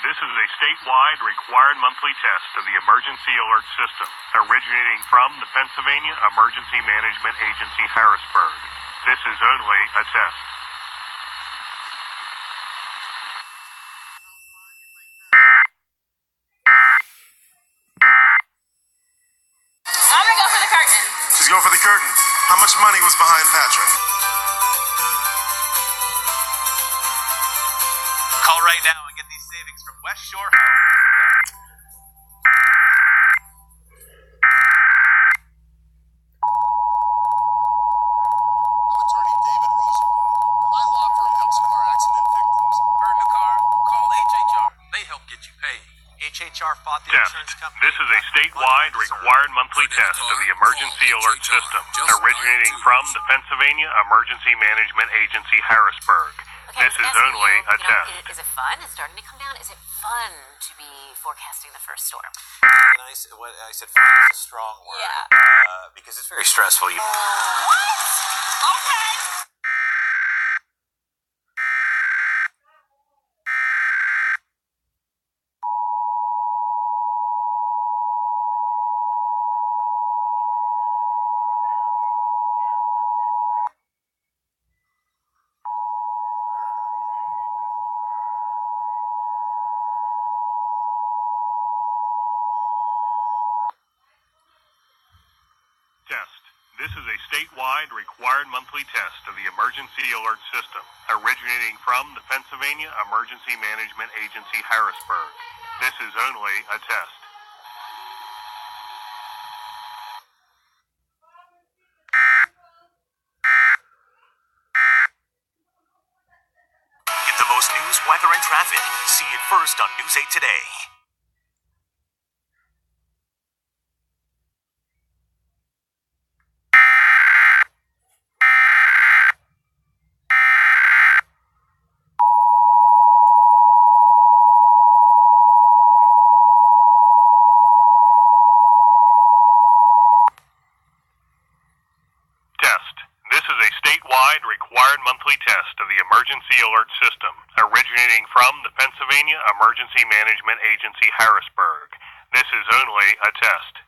This is a statewide required monthly test of the emergency alert system originating from the Pennsylvania Emergency Management Agency, Harrisburg. This is only a test. I'm gonna go for the curtain. She's going for the curtain. How much money was behind Patrick? Call right now and get these savings from West Shore Homes today. I'm attorney David Rosenberg. My law firm helps car accident victims. Hurt in the car? Call HHR. They help get you paid. HHR fought the Test. insurance company. This is a statewide required monthly test of the emergency alert system originating from the Pennsylvania Emergency Management Agency, Harrisburg. Okay, This is only a test. Is it fun? It's starting to come down. Is it fun to be forecasting the first storm? And I said fun is a strong word. Yeah. Because it's very stressful. What? Okay. Test. This is a statewide required monthly test of the emergency alert system originating from the Pennsylvania Emergency Management Agency, Harrisburg. This is only a test. Get the most news, weather, and traffic. See it first on News 8 Today. Statewide required monthly test of the emergency alert system originating from the Pennsylvania Emergency Management Agency, Harrisburg. This is only a test.